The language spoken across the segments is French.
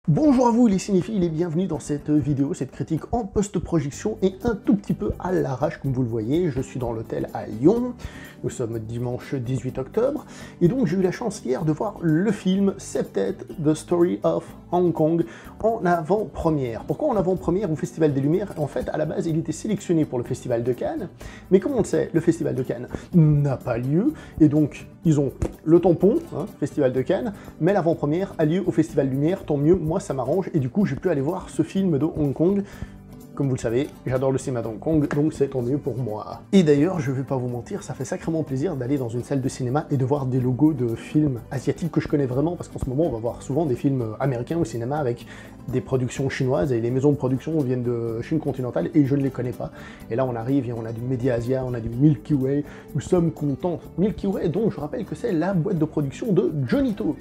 Bonjour à vous les cinéphiles et bienvenue dans cette vidéo, cette critique en post-projection et un tout petit peu à l'arrache comme vous le voyez. Je suis dans l'hôtel à Lyon, nous sommes dimanche 18 octobre, et donc j'ai eu la chance hier de voir le film Septet, The Story of Hong Kong en avant-première. Pourquoi en avant-première au Festival des Lumières? En fait, à la base, il était sélectionné pour le Festival de Cannes, mais comme on le sait, le Festival de Cannes n'a pas lieu, et donc ils ont le tampon, Festival de Cannes, mais l'avant-première a lieu au Festival Lumière, tant mieux, moi ça m'arrange, et du coup j'ai pu aller voir ce film de Hong Kong. Comme vous le savez, j'adore le cinéma de Hong Kong, donc c'est tant mieux pour moi. Et d'ailleurs, je vais pas vous mentir, ça fait sacrément plaisir d'aller dans une salle de cinéma et de voir des logos de films asiatiques que je connais vraiment, parce qu'en ce moment, on va voir souvent des films américains au cinéma avec des productions chinoises, et les maisons de production viennent de Chine continentale, et je ne les connais pas. Et là, on arrive, et on a du Media Asia, on a du Milky Way, nous sommes contents. Milky Way, donc je rappelle que c'est la boîte de production de Johnny To.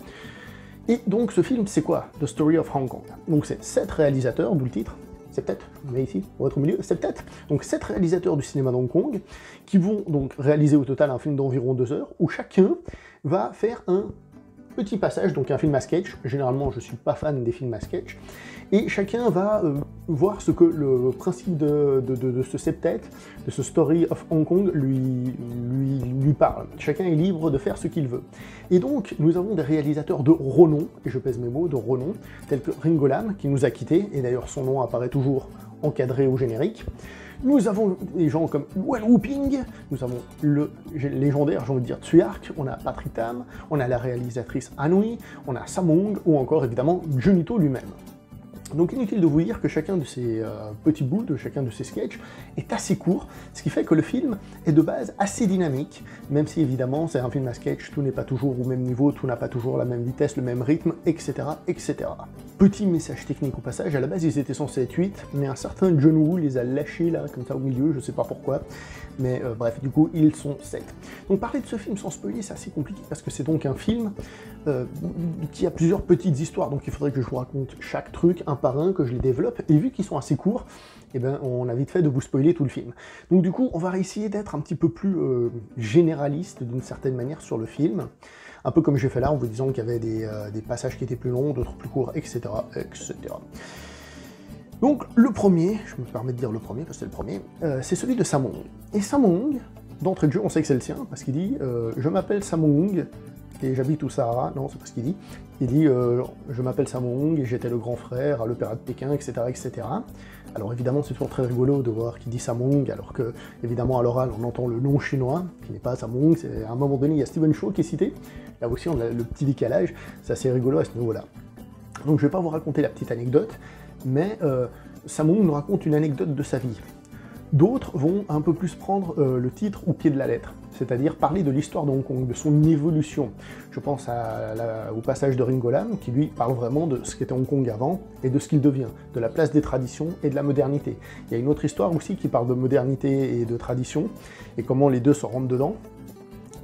Et donc, ce film, c'est quoi? The Story of Hong Kong. Donc c'est 7 réalisateurs, d'où le titre. Septet, vous voyez ici, au votre milieu, Septet. Donc 7 réalisateurs du cinéma d'Hong Kong qui vont donc réaliser au total un film d'environ 2 heures où chacun va faire un petit passage, donc un film à sketch. Généralement, je suis pas fan des films à sketch. Et chacun va voir ce que le principe de ce Septet, de ce Story of Hong Kong, lui parle. Chacun est libre de faire ce qu'il veut. Et donc, nous avons des réalisateurs de renom, et je pèse mes mots, de renom, tels que Ringo Lam, qui nous a quittés, et d'ailleurs son nom apparaît toujours encadré au générique. Nous avons des gens comme Wen Wuping, nous avons le légendaire, j'ai envie de dire, Tsui Hark, on a Patrick Tam, on a la réalisatrice Anhui, on a Samung, ou encore évidemment Johnny To lui-même. Donc inutile de vous dire que chacun de ces petits bouts, de chacun de ces sketchs, est assez court, ce qui fait que le film est de base assez dynamique, même si évidemment c'est un film à sketch, tout n'est pas toujours au même niveau, tout n'a pas toujours la même vitesse, le même rythme, etc. etc. Petit message technique au passage, à la base ils étaient censés être 8, mais un certain John Woo les a lâchés là, comme ça au milieu, je sais pas pourquoi, mais bref, du coup ils sont 7. Donc parler de ce film sans spoiler, c'est assez compliqué, parce que c'est donc un film qui a plusieurs petites histoires, donc il faudrait que je vous raconte chaque truc un par un, que je les développe, et vu qu'ils sont assez courts, eh ben, on a vite fait de vous spoiler tout le film. Donc du coup, on va essayer d'être un petit peu plus généraliste d'une certaine manière sur le film, un peu comme j'ai fait là, en vous disant qu'il y avait des passages qui étaient plus longs, d'autres plus courts, etc., etc. Donc le premier, je me permets de dire le premier, parce que c'est le premier, c'est celui de Samung. Et Samung, d'entrée de jeu, on sait que c'est le sien, parce qu'il dit « Je m'appelle Samung, et j'habite au Sahara », non, c'est pas ce qu'il dit. Il dit je m'appelle Samung et j'étais le grand frère à l'Opéra de Pékin, etc., etc. Alors évidemment, c'est toujours très rigolo de voir qu'il dit Samung, alors que, évidemment, à l'oral, on entend le nom chinois, qui n'est pas Samung. À un moment donné, il y a Stephen Chow qui est cité. Là aussi, on a le petit décalage. C'est assez rigolo à ce niveau-là. Donc je vais pas vous raconter la petite anecdote, mais Samung nous raconte une anecdote de sa vie. D'autres vont un peu plus prendre le titre au pied de la lettre, c'est-à-dire parler de l'histoire de Hong Kong, de son évolution. Je pense au passage de Ringo Lam, qui lui parle vraiment de ce qu'était Hong Kong avant et de ce qu'il devient, de la place des traditions et de la modernité. Il y a une autre histoire aussi qui parle de modernité et de tradition, et comment les deux se rentrent dedans.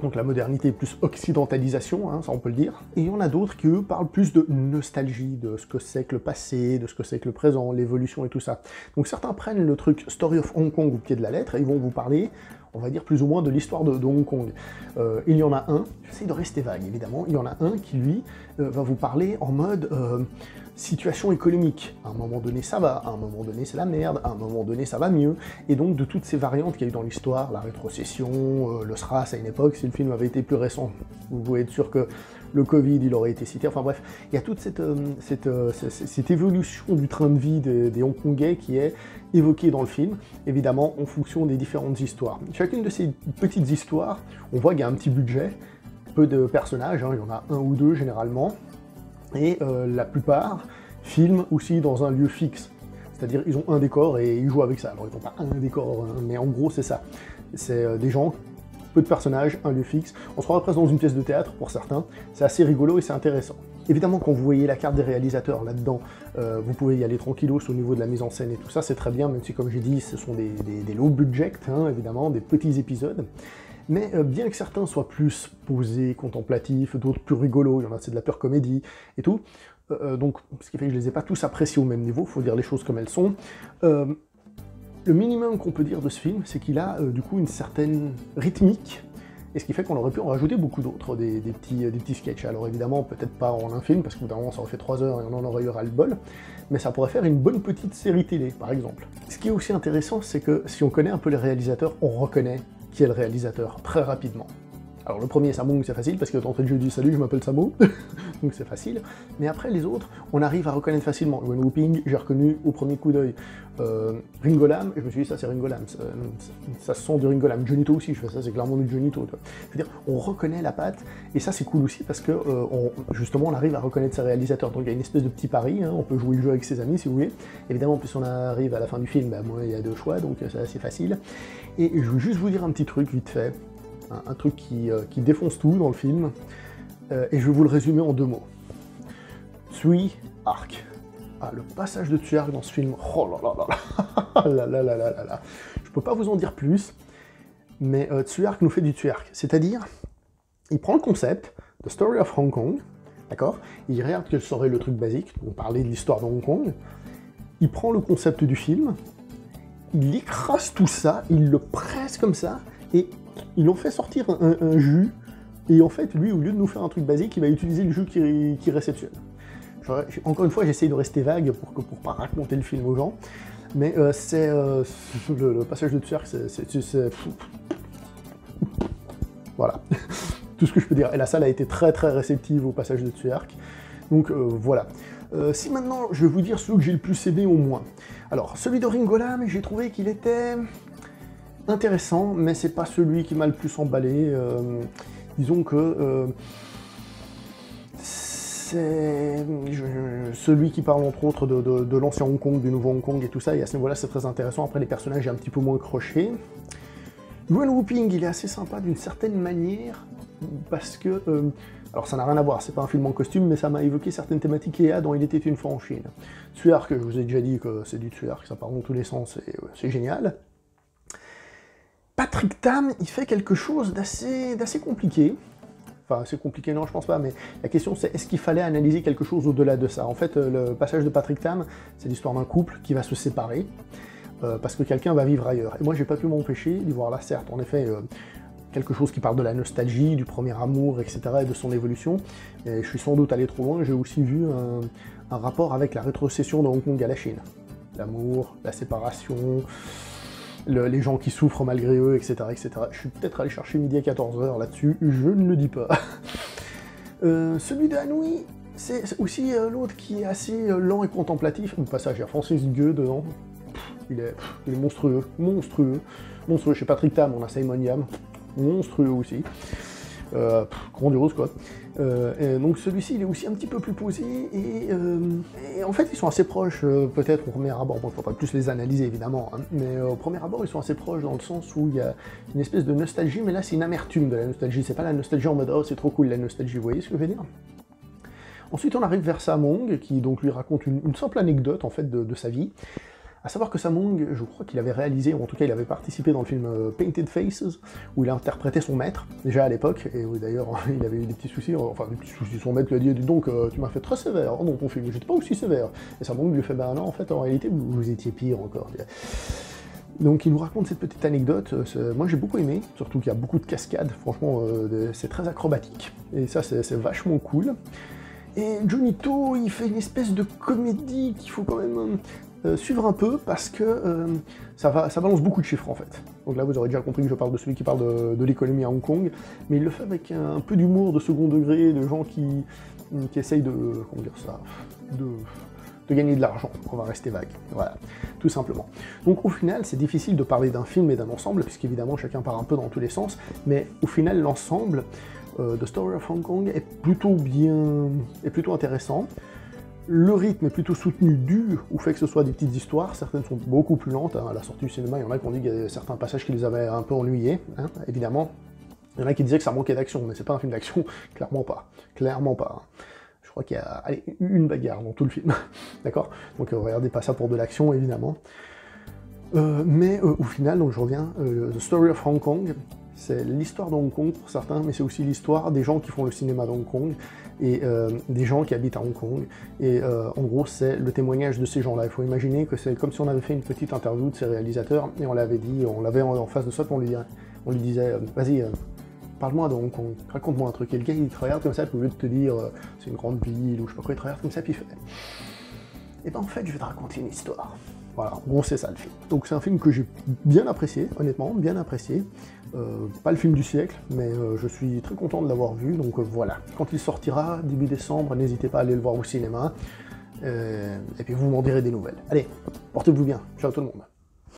Donc la modernité plus occidentalisation, ça on peut le dire. Et il y en a d'autres qui, eux, parlent plus de nostalgie, de ce que c'est que le passé, de ce que c'est que le présent, l'évolution et tout ça. Donc certains prennent le truc Story of Hong Kong au pied de la lettre, et ils vont vous parler, on va dire plus ou moins de l'histoire de Hong Kong. Il y en a un, j'essaie de rester vague évidemment, il y en a un qui lui va vous parler en mode situation économique. À un moment donné ça va, à un moment donné c'est la merde, à un moment donné ça va mieux, et donc de toutes ces variantes qu'il y a eu dans l'histoire, la rétrocession, le SRAS à une époque, si le film avait été plus récent, vous pouvez être sûr que le Covid il aurait été cité, enfin bref, il y a toute cette évolution du train de vie des Hongkongais qui est évoquée dans le film, évidemment en fonction des différentes histoires. Chacune de ces petites histoires, on voit qu'il y a un petit budget, peu de personnages, il y en a un ou deux généralement, et la plupart filment aussi dans un lieu fixe, c'est-à-dire ils ont un décor et ils jouent avec ça. Alors ils n'ont pas un décor, mais en gros c'est ça. C'est des gens, peu de personnages, un lieu fixe. On se croirait presque dans une pièce de théâtre pour certains. C'est assez rigolo et c'est intéressant. Évidemment, quand vous voyez la carte des réalisateurs là-dedans, vous pouvez y aller tranquillos au niveau de la mise en scène et tout ça, c'est très bien, même si comme j'ai dit, ce sont des low budget, évidemment, des petits épisodes. Mais bien que certains soient plus posés, contemplatifs, d'autres plus rigolos, il y en a c'est de la pure comédie et tout, donc ce qui fait que je les ai pas tous appréciés au même niveau, faut dire les choses comme elles sont. Le minimum qu'on peut dire de ce film, c'est qu'il a du coup une certaine rythmique, et ce qui fait qu'on aurait pu en rajouter beaucoup d'autres, des petits sketchs. Alors évidemment, peut-être pas en un film, parce qu'au bout d'un moment ça aurait fait 3 heures et on en aurait eu ras-le-bol, mais ça pourrait faire une bonne petite série télé, par exemple. Ce qui est aussi intéressant, c'est que si on connaît un peu les réalisateurs, on reconnaît qui est le réalisateur très rapidement. Alors le premier, Samung, c'est facile, parce que d'entrée de jeu, je dis « Salut, je m'appelle Samo », donc c'est facile. Mais après, les autres, on arrive à reconnaître facilement. Yuan Woo-ping, j'ai reconnu au premier coup d'œil. Ringo Lam, je me suis dit « Ça, c'est Ringo Lam, ça sent du Ringo Lam ». Johnny To aussi, je fais ça, c'est clairement du Johnny To. Je veux dire, on reconnaît la patte, et ça, c'est cool aussi, parce que, justement, on arrive à reconnaître ses réalisateurs. Donc il y a une espèce de petit pari, hein, on peut jouer le jeu avec ses amis, si vous voulez. Évidemment, en plus, on arrive à la fin du film, bah, moi, il y a 2 choix, donc c'est assez facile. Et je veux juste vous dire un petit truc, vite fait. Un truc qui défonce tout dans le film, et je vais vous le résumer en 2 mots. Tsui Arc. Ah, le passage de Tsui Arc dans ce film, oh là là là là là là là là. Je peux pas vous en dire plus, mais Tsui Arc nous fait du Tsui Arc. C'est-à-dire, il prend le concept de Story of Hong Kong, d'accord? Il regarde quel serait le truc basique, on parlait de l'histoire de Hong Kong, il prend le concept du film, il écrase tout ça, il le presse comme ça, et il en fait sortir un jus, et en fait, lui, au lieu de nous faire un truc basique, il va utiliser le jus qui réceptionne. Encore une fois, j'essaye de rester vague pour pas raconter le film aux gens, mais c'est le passage de Tsui Arc, c'est... Voilà, tout ce que je peux dire. Et la salle a été très très réceptive au passage de Tsui Arc, donc voilà. Si maintenant, je vais vous dire ceux que j'ai le plus aimé au moins. Alors, celui de Ringo Lam, j'ai trouvé qu'il était intéressant, mais c'est pas celui qui m'a le plus emballé. Disons que c'est celui qui parle entre autres de l'ancien Hong Kong, du nouveau Hong Kong et tout ça, et à ce niveau-là c'est très intéressant. Après les personnages est un petit peu moins croché. Yuan Woo-ping, il est assez sympa d'une certaine manière, parce que... alors ça n'a rien à voir, c'est pas un film en costume, mais ça m'a évoqué certaines thématiques EA dont il était une fois en Chine. Tsui Arc, je vous ai déjà dit que c'est du Tsui Arc, ça part dans tous les sens, et c'est génial. Patrick Tam, il fait quelque chose d'assez compliqué. Enfin, c'est compliqué, non, je pense pas, mais la question c'est, est-ce qu'il fallait analyser quelque chose au-delà de ça? En fait, le passage de Patrick Tam, c'est l'histoire d'un couple qui va se séparer, parce que quelqu'un va vivre ailleurs. Et moi, j'ai pas pu m'empêcher d'y voir là, certes, en effet, quelque chose qui parle de la nostalgie, du premier amour, etc., et de son évolution. Et je suis sans doute allé trop loin, j'ai aussi vu un rapport avec la rétrocession de Hong Kong à la Chine. L'amour, la séparation... les gens qui souffrent malgré eux, etc., etc. Je suis peut-être allé chercher midi à 14h là-dessus, je ne le dis pas. Celui de Hanoi, c'est aussi l'autre qui est assez lent et contemplatif. Au passage, il y a Francis Gue dedans. Il est monstrueux, monstrueux. Monstrueux. Chez Patrick Tam, on a Simon Yam. Monstrueux aussi. Grandiose quoi. Donc celui-ci il est aussi un petit peu plus posé et en fait ils sont assez proches peut-être au premier abord, bon il faudrait plus les analyser évidemment, hein, mais au premier abord ils sont assez proches dans le sens où il y a une espèce de nostalgie, mais là c'est une amertume de la nostalgie, c'est pas la nostalgie en mode oh c'est trop cool la nostalgie, vous voyez ce que je veux dire? Ensuite on arrive vers Samung qui donc lui raconte une simple anecdote en fait de sa vie. À savoir que Samung, je crois qu'il avait réalisé, ou en tout cas il avait participé dans le film Painted Faces, où il interprétait son maître, déjà à l'époque, et où d'ailleurs il avait eu des petits soucis, enfin des petits soucis, son maître lui a dit « Dis donc, tu m'as fait très sévère dans ton film, j'étais pas aussi sévère ». Et Samung lui fait « Bah non, en fait, en réalité, vous étiez pire encore ». Donc il nous raconte cette petite anecdote, moi j'ai beaucoup aimé, surtout qu'il y a beaucoup de cascades, franchement c'est très acrobatique, et ça c'est vachement cool. Et Johnny To, il fait une espèce de comédie qu'il faut quand même suivre un peu, parce que ça balance beaucoup de chiffres en fait. Donc là vous aurez déjà compris que je parle de celui qui parle de l'économie à Hong Kong, mais il le fait avec un peu d'humour de second degré, de gens qui essayent de, comment dire ça, de gagner de l'argent, on va rester vague, voilà, tout simplement. Donc au final, c'est difficile de parler d'un film et d'un ensemble, puisqu'évidemment chacun part un peu dans tous les sens, mais au final, l'ensemble de Story of Hong Kong est plutôt intéressant. Le rythme est plutôt soutenu dû au fait que ce soit des petites histoires, certaines sont beaucoup plus lentes, hein. À la sortie du cinéma, il y en a qui ont dit qu'il y avait certains passages qui les avaient un peu ennuyés, hein, évidemment. Il y en a qui disaient que ça manquait d'action, mais c'est pas un film d'action, clairement pas, clairement pas. Je crois qu'il y a allez, une bagarre dans tout le film, d'accord? Donc regardez pas ça pour de l'action, évidemment. Mais au final, donc je reviens, The Story of Hong Kong, c'est l'histoire de Hong Kong pour certains, mais c'est aussi l'histoire des gens qui font le cinéma de Hong Kong, et des gens qui habitent à Hong Kong. Et en gros, c'est le témoignage de ces gens-là. Il faut imaginer que c'est comme si on avait fait une petite interview de ces réalisateurs, et on l'avait dit, on l'avait en face de soi, on lui disait, vas-y, parle-moi de Hong Kong, raconte-moi un truc. Et le gars, il te regarde comme ça, puis au lieu de te dire c'est une grande ville, ou je sais pas quoi, il te regarde comme ça, puis il fait et ben en fait, je vais te raconter une histoire. Voilà, en gros, c'est ça le film. Donc c'est un film que j'ai bien apprécié, honnêtement, bien apprécié. Pas le film du siècle, mais je suis très content de l'avoir vu, donc voilà. Quand il sortira, début décembre, n'hésitez pas à aller le voir au cinéma, et puis vous m'en direz des nouvelles. Allez, portez-vous bien, ciao tout le monde.